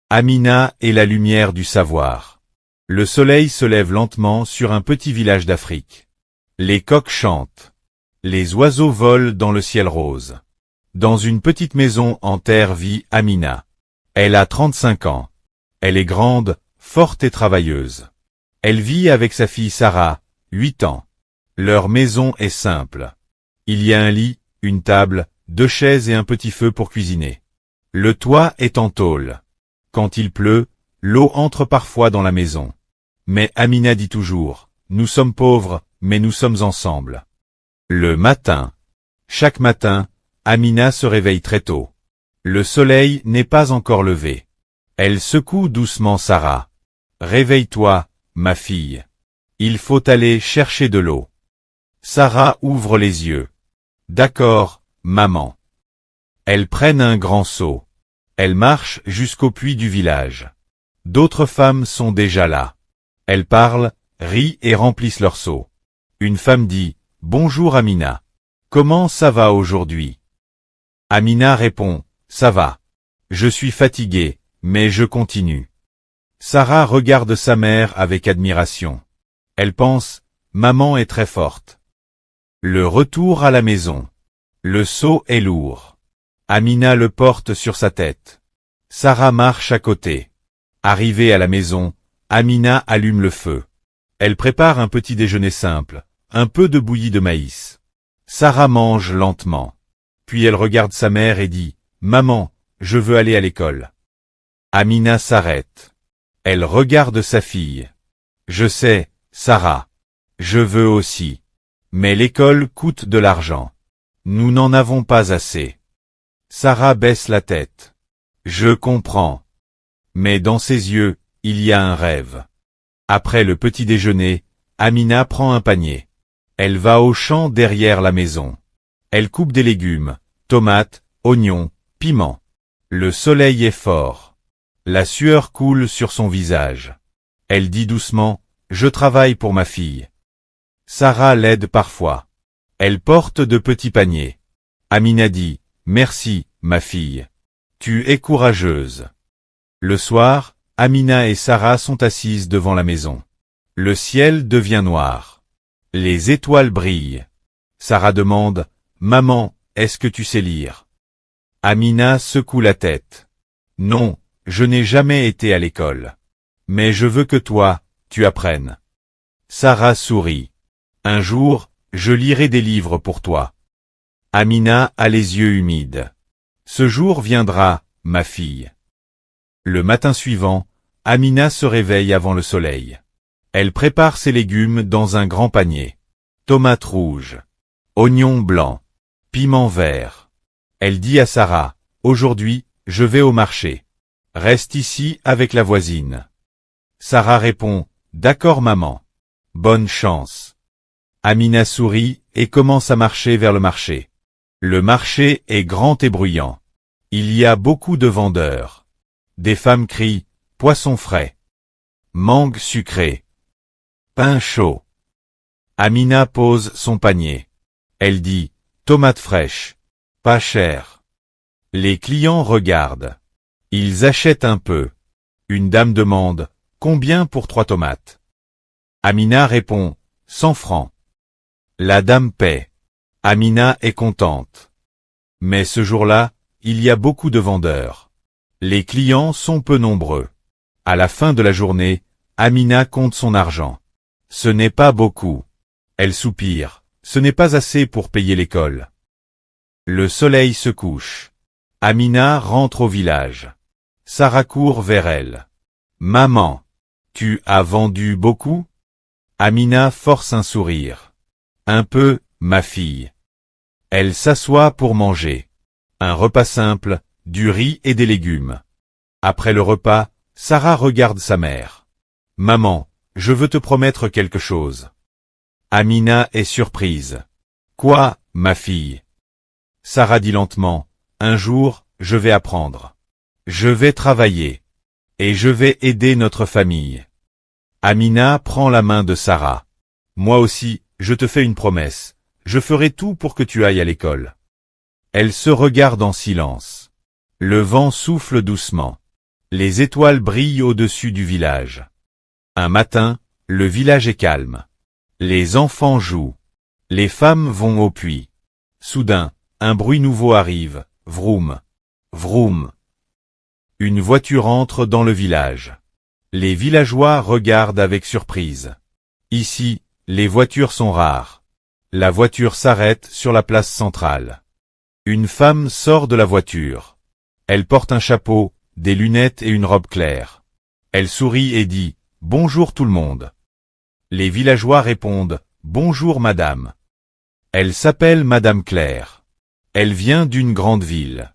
Amina est la lumière du savoir. Le soleil se lève lentement sur un petit village d'Afrique. Les coqs chantent. Les oiseaux volent dans le ciel rose. Dans une petite maison en terre vit Amina. Elle a 35 ans. Elle est grande, forte et travailleuse. Elle vit avec sa fille Sarah, 8 ans. Leur maison est simple. Il y a un lit, une table, 2 chaises et un petit feu pour cuisiner. Le toit est en tôle. Quand il pleut, l'eau entre parfois dans la maison. Mais Amina dit toujours, « Nous sommes pauvres, mais nous sommes ensemble. » Le matin. Chaque matin, Amina se réveille très tôt. Le soleil n'est pas encore levé. Elle secoue doucement Sarah. « Réveille-toi, ma fille. Il faut aller chercher de l'eau. » Sarah ouvre les yeux. « D'accord, maman. » Elles prennent un grand seau. Elles marchent jusqu'au puits du village. D'autres femmes sont déjà là. Elles parlent, rient et remplissent leurs seaux. Une femme dit, « Bonjour Amina. Comment ça va aujourd'hui ?» Amina répond, « Ça va. Je suis fatiguée, mais je continue. » Sarah regarde sa mère avec admiration. Elle pense, « Maman est très forte. » Le retour à la maison. Le seau est lourd. Amina le porte sur sa tête. Sarah marche à côté. Arrivée à la maison, Amina allume le feu. Elle prépare un petit déjeuner simple, un peu de bouillie de maïs. Sarah mange lentement. Puis elle regarde sa mère et dit, « Maman, je veux aller à l'école. » Amina s'arrête. Elle regarde sa fille. « Je sais, Sarah. Je veux aussi. Mais l'école coûte de l'argent. Nous n'en avons pas assez. » Sarah baisse la tête. « Je comprends. » Mais dans ses yeux, il y a un rêve. Après le petit déjeuner, Amina prend un panier. Elle va au champ derrière la maison. Elle coupe des légumes, tomates, oignons, piments. Le soleil est fort. La sueur coule sur son visage. Elle dit doucement, « Je travaille pour ma fille. » Sarah l'aide parfois. Elle porte de petits paniers. Amina dit, « Merci, ma fille. Tu es courageuse. » Le soir, Amina et Sarah sont assises devant la maison. Le ciel devient noir. Les étoiles brillent. Sarah demande, « Maman, est-ce que tu sais lire ?» Amina secoue la tête. « Non, je n'ai jamais été à l'école. Mais je veux que toi, tu apprennes. » Sarah sourit. « Un jour, je lirai des livres pour toi. » Amina a les yeux humides. « Ce jour viendra, ma fille. » Le matin suivant, Amina se réveille avant le soleil. Elle prépare ses légumes dans un grand panier. Tomates rouges, oignons blancs, piments verts. Elle dit à Sarah, « Aujourd'hui, je vais au marché. Reste ici avec la voisine. » Sarah répond, « D'accord maman. Bonne chance. » Amina sourit et commence à marcher vers le marché. Le marché est grand et bruyant. Il y a beaucoup de vendeurs. Des femmes crient, « Poisson frais. Mangue sucrée. Pain chaud. » Amina pose son panier. Elle dit, « Tomates fraîches. Pas cher. » Les clients regardent. Ils achètent un peu. Une dame demande, « Combien pour 3 tomates ?» Amina répond, « 100 francs. » La dame paie. Amina est contente. Mais ce jour-là, il y a beaucoup de vendeurs. Les clients sont peu nombreux. À la fin de la journée, Amina compte son argent. Ce n'est pas beaucoup. Elle soupire. Ce n'est pas assez pour payer l'école. Le soleil se couche. Amina rentre au village. Sarah court vers elle. « Maman, tu as vendu beaucoup ?» Amina force un sourire. « Un peu, ma fille. » Elle s'assoit pour manger. Un repas simple, du riz et des légumes. Après le repas, Sarah regarde sa mère. « Maman, je veux te promettre quelque chose. » Amina est surprise. « Quoi, ma fille ?» Sarah dit lentement, « Un jour, je vais apprendre. Je vais travailler. Et je vais aider notre famille. » Amina prend la main de Sarah. « Moi aussi, je te fais une promesse. Je ferai tout pour que tu ailles à l'école. » Elles se regardent en silence. Le vent souffle doucement. Les étoiles brillent au-dessus du village. Un matin, le village est calme. Les enfants jouent. Les femmes vont au puits. Soudain, un bruit nouveau arrive. Vroom. Vroom. Une voiture entre dans le village. Les villageois regardent avec surprise. Ici, les voitures sont rares. La voiture s'arrête sur la place centrale. Une femme sort de la voiture. Elle porte un chapeau, des lunettes et une robe claire. Elle sourit et dit « Bonjour tout le monde ». Les villageois répondent « Bonjour madame ». Elle s'appelle Madame Claire. Elle vient d'une grande ville.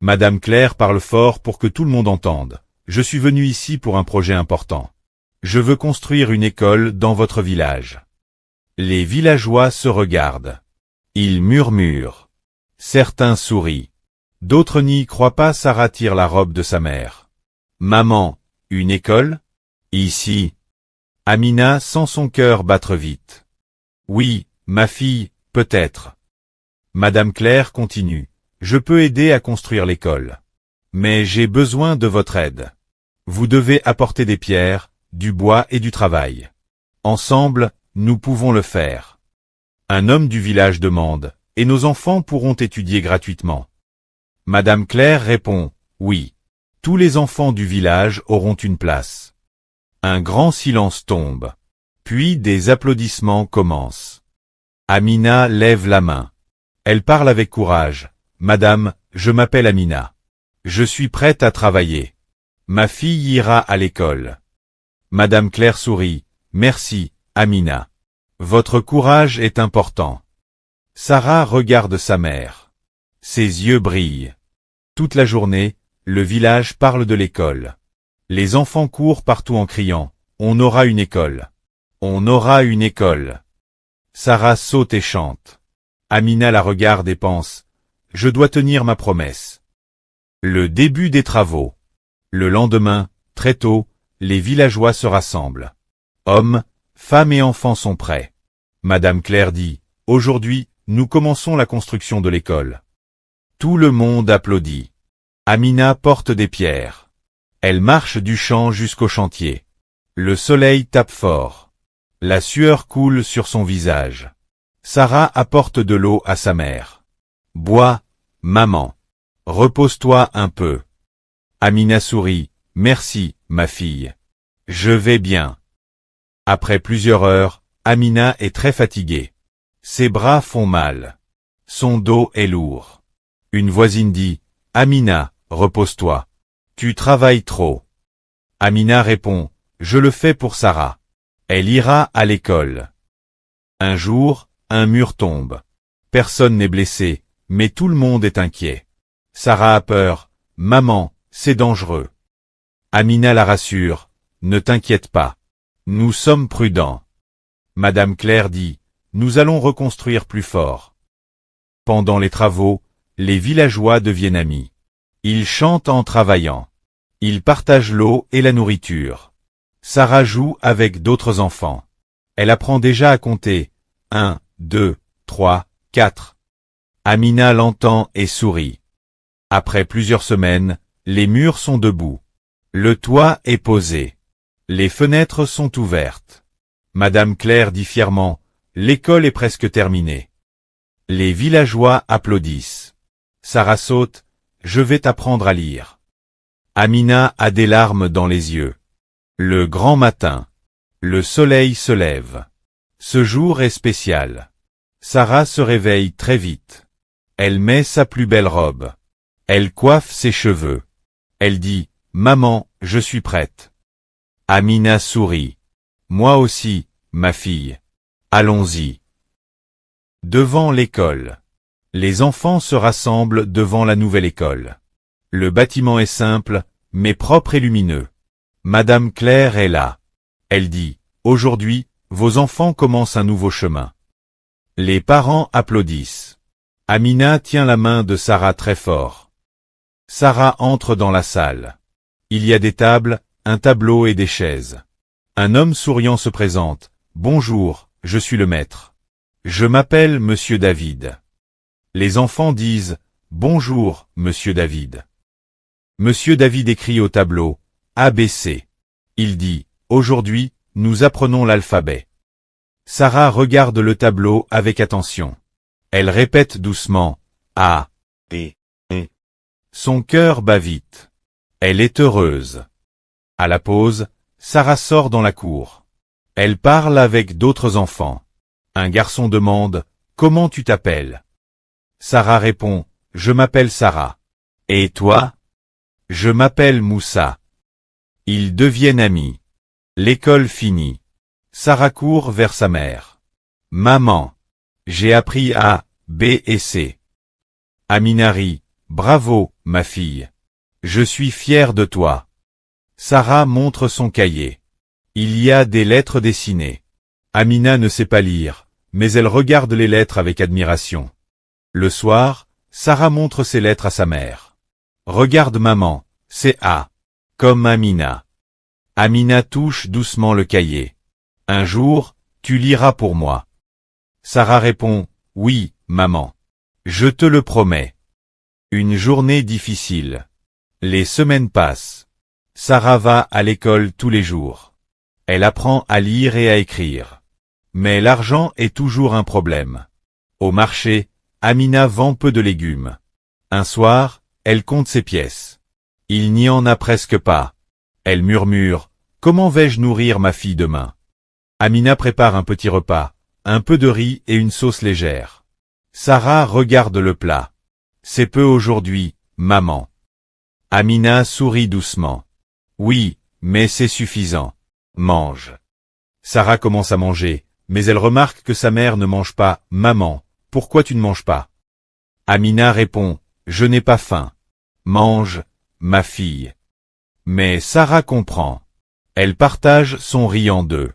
Madame Claire parle fort pour que tout le monde entende. « Je suis venue ici pour un projet important. Je veux construire une école dans votre village. » Les villageois se regardent. Ils murmurent. Certains sourient. D'autres n'y croient pas. Sarah tire la robe de sa mère. « Maman, une école ? Ici ?» Amina sent son cœur battre vite. « Oui, ma fille, peut-être. » Madame Claire continue. « Je peux aider à construire l'école. Mais j'ai besoin de votre aide. Vous devez apporter des pierres, du bois et du travail. Ensemble, nous pouvons le faire. » Un homme du village demande, « Et nos enfants pourront étudier gratuitement ?» Madame Claire répond, « Oui. Tous les enfants du village auront une place. » Un grand silence tombe. Puis des applaudissements commencent. Amina lève la main. Elle parle avec courage. « Madame, je m'appelle Amina. Je suis prête à travailler. Ma fille ira à l'école. » Madame Claire sourit. « Merci, Amina. Votre courage est important. » Sarah regarde sa mère. Ses yeux brillent. Toute la journée, le village parle de l'école. Les enfants courent partout en criant « On aura une école. On aura une école. » Sarah saute et chante. Amina la regarde et pense « Je dois tenir ma promesse. » Le début des travaux. Le lendemain, très tôt, les villageois se rassemblent. Hommes, femmes et enfants sont prêts. Madame Claire dit « Aujourd'hui, nous commençons la construction de l'école. » Tout le monde applaudit. Amina porte des pierres. Elle marche du champ jusqu'au chantier. Le soleil tape fort. La sueur coule sur son visage. Sarah apporte de l'eau à sa mère. « Bois, maman. Repose-toi un peu. » Amina sourit. « Merci, ma fille. Je vais bien. » Après plusieurs heures, Amina est très fatiguée. Ses bras font mal. Son dos est lourd. Une voisine dit « Amina, repose-toi. Tu travailles trop. » Amina répond « Je le fais pour Sarah. Elle ira à l'école. » Un jour, un mur tombe. Personne n'est blessé, mais tout le monde est inquiet. Sarah a peur. « Maman, c'est dangereux. » Amina la rassure. « Ne t'inquiète pas. Nous sommes prudents. » Madame Claire dit « Nous allons reconstruire plus fort. » Pendant les travaux, les villageois deviennent amis. Ils chantent en travaillant. Ils partagent l'eau et la nourriture. Sarah joue avec d'autres enfants. Elle apprend déjà à compter. 1, 2, 3, 4. Amina l'entend et sourit. Après plusieurs semaines, les murs sont debout. Le toit est posé. Les fenêtres sont ouvertes. Madame Claire dit fièrement, « L'école est presque terminée. » Les villageois applaudissent. Sarah saute, « Je vais t'apprendre à lire. » Amina a des larmes dans les yeux. Le grand matin. Le soleil se lève. Ce jour est spécial. Sarah se réveille très vite. Elle met sa plus belle robe. Elle coiffe ses cheveux. Elle dit « Maman, je suis prête. » Amina sourit. « Moi aussi, ma fille. Allons-y. » Devant l'école. Les enfants se rassemblent devant la nouvelle école. Le bâtiment est simple, mais propre et lumineux. Madame Claire est là. Elle dit « Aujourd'hui, vos enfants commencent un nouveau chemin. » Les parents applaudissent. Amina tient la main de Sarah très fort. Sarah entre dans la salle. Il y a des tables, un tableau et des chaises. Un homme souriant se présente. « Bonjour, je suis le maître. Je m'appelle Monsieur David. » Les enfants disent « Bonjour, Monsieur David. » Monsieur David écrit au tableau, ABC. Il dit, aujourd'hui, nous apprenons l'alphabet. Sarah regarde le tableau avec attention. Elle répète doucement, A, B, E. Son cœur bat vite. Elle est heureuse. À la pause, Sarah sort dans la cour. Elle parle avec d'autres enfants. Un garçon demande, comment tu t'appelles? Sarah répond, je m'appelle Sarah. Et toi? Je m'appelle Moussa. Ils deviennent amis. L'école finit. Sarah court vers sa mère. Maman, j'ai appris A, B et C. Amina rit, bravo, ma fille. Je suis fier de toi. Sarah montre son cahier. Il y a des lettres dessinées. Amina ne sait pas lire, mais elle regarde les lettres avec admiration. Le soir, Sarah montre ses lettres à sa mère. Regarde maman, c'est A. Comme Amina. Amina touche doucement le cahier. Un jour, tu liras pour moi. Sarah répond, oui, maman. Je te le promets. Une journée difficile. Les semaines passent. Sarah va à l'école tous les jours. Elle apprend à lire et à écrire. Mais l'argent est toujours un problème. Au marché, Amina vend peu de légumes. Un soir, elle compte ses pièces. Il n'y en a presque pas. Elle murmure, comment vais-je nourrir ma fille demain? Amina prépare un petit repas, un peu de riz et une sauce légère. Sarah regarde le plat. C'est peu aujourd'hui, maman. Amina sourit doucement. Oui, mais c'est suffisant. Mange. Sarah commence à manger, mais elle remarque que sa mère ne mange pas. Maman, pourquoi tu ne manges pas? Amina répond, je n'ai pas faim. Mange, ma fille. Mais Sarah comprend. Elle partage son riz en deux.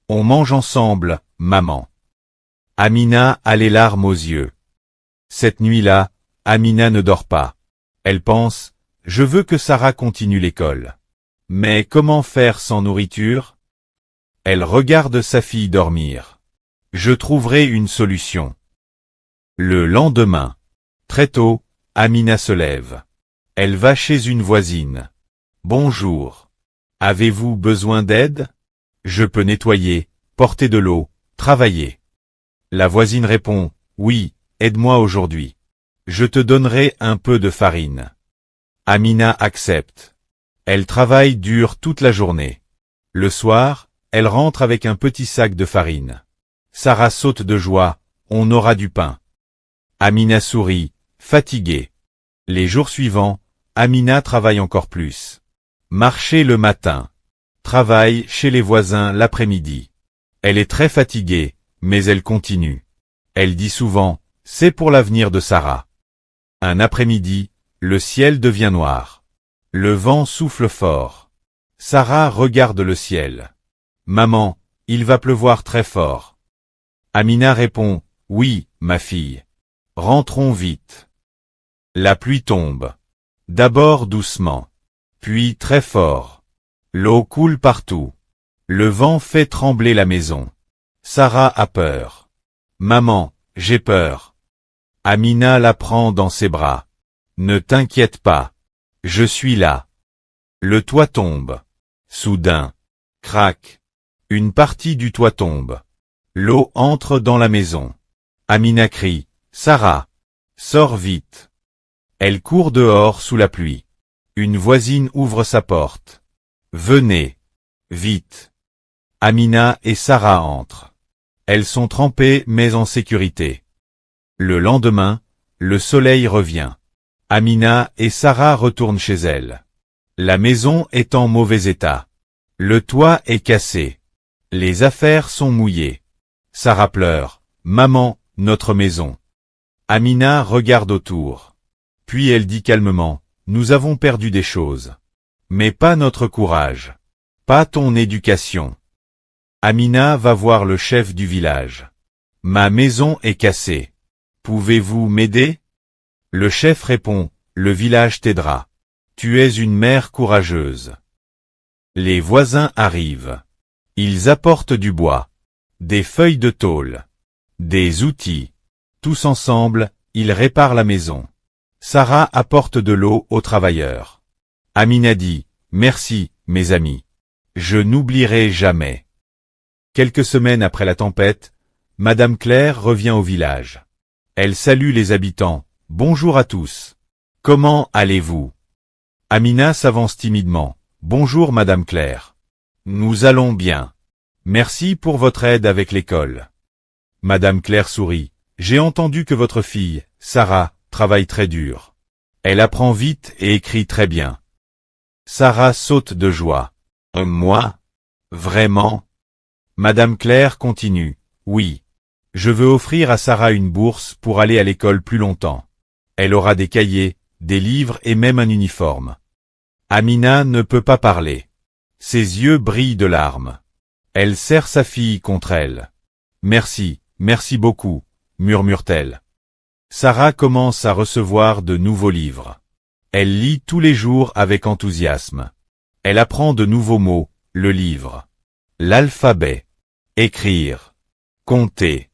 On mange ensemble, maman. Amina a les larmes aux yeux. Cette nuit-là, Amina ne dort pas. Elle pense, je veux que Sarah continue l'école. Mais comment faire sans nourriture? Elle regarde sa fille dormir. Je trouverai une solution. Le lendemain. Très tôt, Amina se lève. Elle va chez une voisine. Bonjour. Avez-vous besoin d'aide? Je peux nettoyer, porter de l'eau, travailler. La voisine répond, oui, aide-moi aujourd'hui. Je te donnerai un peu de farine. Amina accepte. Elle travaille dur toute la journée. Le soir, elle rentre avec un petit sac de farine. Sarah saute de joie, on aura du pain. Amina sourit, fatiguée. Les jours suivants, Amina travaille encore plus. Marché le matin. Travaille chez les voisins l'après-midi. Elle est très fatiguée, mais elle continue. Elle dit souvent, c'est pour l'avenir de Sarah. Un après-midi, le ciel devient noir. Le vent souffle fort. Sarah regarde le ciel. Maman, il va pleuvoir très fort. Amina répond, oui, ma fille. Rentrons vite. La pluie tombe. D'abord doucement. Puis très fort. L'eau coule partout. Le vent fait trembler la maison. Sarah a peur. Maman, j'ai peur. Amina la prend dans ses bras. Ne t'inquiète pas. Je suis là. Le toit tombe. Soudain. Crac. Une partie du toit tombe. L'eau entre dans la maison. Amina crie, Sarah. Sors vite. Elle court dehors sous la pluie. Une voisine ouvre sa porte. Venez. Vite. Amina et Sarah entrent. Elles sont trempées mais en sécurité. Le lendemain, le soleil revient. Amina et Sarah retournent chez elles. La maison est en mauvais état. Le toit est cassé. Les affaires sont mouillées. Sarah pleure. Maman, notre maison. Amina regarde autour. Puis elle dit calmement, nous avons perdu des choses. Mais pas notre courage. Pas ton éducation. Amina va voir le chef du village. Ma maison est cassée. Pouvez-vous m'aider? Le chef répond, le village t'aidera. Tu es une mère courageuse. Les voisins arrivent. Ils apportent du bois, des feuilles de tôle, des outils. Tous ensemble, ils réparent la maison. Sarah apporte de l'eau aux travailleurs. Amina dit, merci, mes amis. Je n'oublierai jamais. Quelques semaines après la tempête, Madame Claire revient au village. Elle salue les habitants. Bonjour à tous. Comment allez-vous? Amina s'avance timidement. Bonjour Madame Claire. Nous allons bien. Merci pour votre aide avec l'école. Madame Claire sourit. J'ai entendu que votre fille, Sarah, travaille très dur. Elle apprend vite et écrit très bien. Sarah saute de joie. Moi? Vraiment? Madame Claire continue. Oui. Je veux offrir à Sarah une bourse pour aller à l'école plus longtemps. Elle aura des cahiers, des livres et même un uniforme. Amina ne peut pas parler. Ses yeux brillent de larmes. Elle serre sa fille contre elle. Merci, merci beaucoup, murmure-t-elle. Sarah commence à recevoir de nouveaux livres. Elle lit tous les jours avec enthousiasme. Elle apprend de nouveaux mots, le livre, l'alphabet, écrire, compter,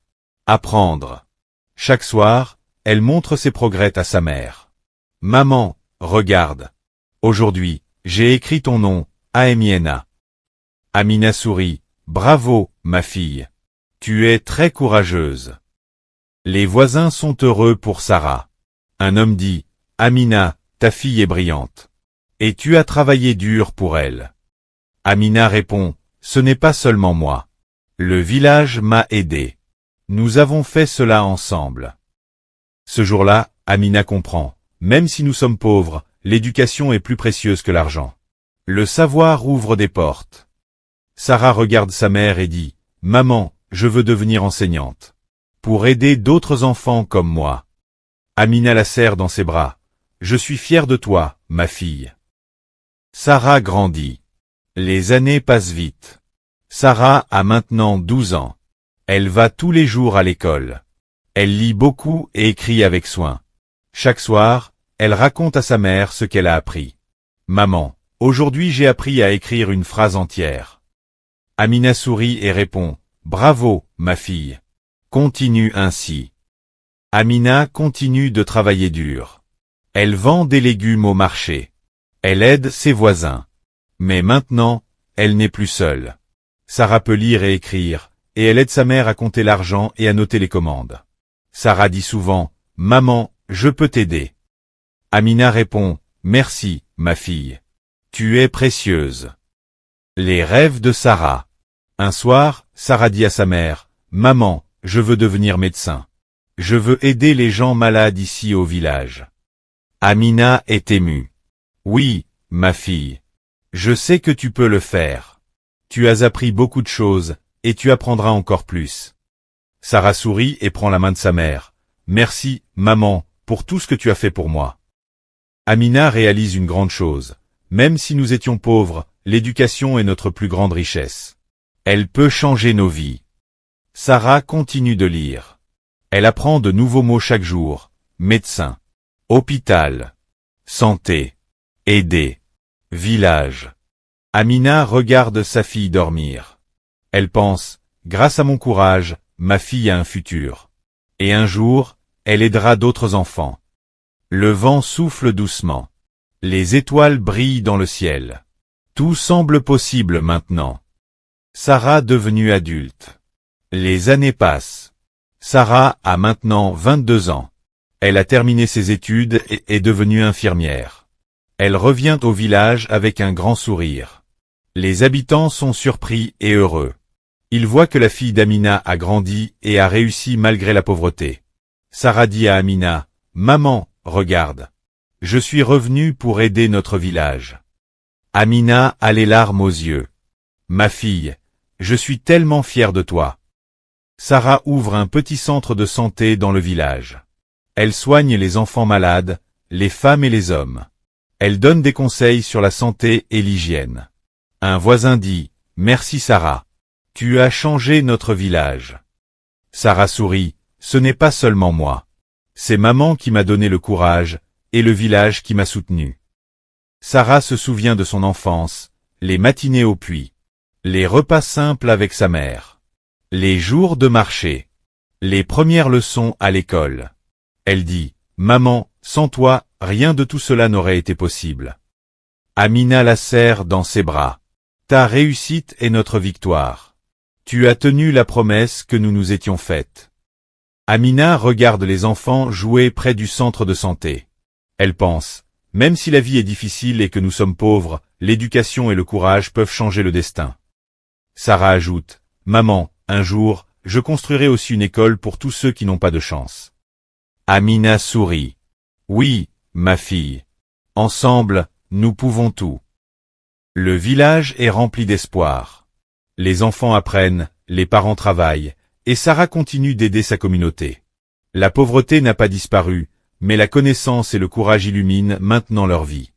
apprendre. Chaque soir, elle montre ses progrès à sa mère. Maman, regarde. Aujourd'hui, j'ai écrit ton nom, Ahemiena. Amina sourit. Bravo, ma fille. Tu es très courageuse. Les voisins sont heureux pour Sarah. Un homme dit, Amina, ta fille est brillante. Et tu as travaillé dur pour elle. Amina répond, ce n'est pas seulement moi. Le village m'a aidé. Nous avons fait cela ensemble. Ce jour-là, Amina comprend, même si nous sommes pauvres, l'éducation est plus précieuse que l'argent. Le savoir ouvre des portes. Sarah regarde sa mère et dit, Maman, je veux devenir enseignante. Pour aider d'autres enfants comme moi. Amina la serre dans ses bras. Je suis fière de toi, ma fille. Sarah grandit. Les années passent vite. Sarah a maintenant 12 ans. Elle va tous les jours à l'école. Elle lit beaucoup et écrit avec soin. Chaque soir, elle raconte à sa mère ce qu'elle a appris. Maman, aujourd'hui j'ai appris à écrire une phrase entière. Amina sourit et répond, Bravo, ma fille. Continue ainsi. Amina continue de travailler dur. Elle vend des légumes au marché. Elle aide ses voisins. Mais maintenant, elle n'est plus seule. Sarah peut lire et écrire, et elle aide sa mère à compter l'argent et à noter les commandes. Sarah dit souvent, Maman, je peux t'aider. Amina répond, Merci, ma fille. Tu es précieuse. Les rêves de Sarah. Un soir, Sarah dit à sa mère, Maman, je veux devenir médecin. Je veux aider les gens malades ici au village. Amina est émue. Oui, ma fille. Je sais que tu peux le faire. Tu as appris beaucoup de choses, et tu apprendras encore plus. Sarah sourit et prend la main de sa mère. Merci, maman, pour tout ce que tu as fait pour moi. Amina réalise une grande chose. Même si nous étions pauvres, l'éducation est notre plus grande richesse. Elle peut changer nos vies. Sarah continue de lire. Elle apprend de nouveaux mots chaque jour. Médecin, hôpital, santé, aider, village. Amina regarde sa fille dormir. Elle pense, grâce à mon courage, ma fille a un futur. Et un jour, elle aidera d'autres enfants. Le vent souffle doucement. Les étoiles brillent dans le ciel. Tout semble possible maintenant. Sarah devenue adulte. Les années passent. Sarah a maintenant 22 ans. Elle a terminé ses études et est devenue infirmière. Elle revient au village avec un grand sourire. Les habitants sont surpris et heureux. Ils voient que la fille d'Amina a grandi et a réussi malgré la pauvreté. Sarah dit à Amina, « Maman, regarde. Je suis revenue pour aider notre village. » Amina a les larmes aux yeux. « Ma fille, je suis tellement fière de toi. » Sarah ouvre un petit centre de santé dans le village. Elle soigne les enfants malades, les femmes et les hommes. Elle donne des conseils sur la santé et l'hygiène. Un voisin dit, « Merci Sarah. Tu as changé notre village. » Sarah sourit, « Ce n'est pas seulement moi. C'est maman qui m'a donné le courage, et le village qui m'a soutenu. » Sarah se souvient de son enfance, les matinées au puits, les repas simples avec sa mère, les jours de marché, les premières leçons à l'école. Elle dit, « Maman, sans toi, rien de tout cela n'aurait été possible. » Amina la serre dans ses bras. Ta réussite est notre victoire. Tu as tenu la promesse que nous nous étions faite. Amina regarde les enfants jouer près du centre de santé. Elle pense, même si la vie est difficile et que nous sommes pauvres, l'éducation et le courage peuvent changer le destin. Sarah ajoute, Maman, un jour, je construirai aussi une école pour tous ceux qui n'ont pas de chance. Amina sourit. Oui, ma fille. Ensemble, nous pouvons tout. Le village est rempli d'espoir. Les enfants apprennent, les parents travaillent, et Sarah continue d'aider sa communauté. La pauvreté n'a pas disparu, mais la connaissance et le courage illuminent maintenant leur vie.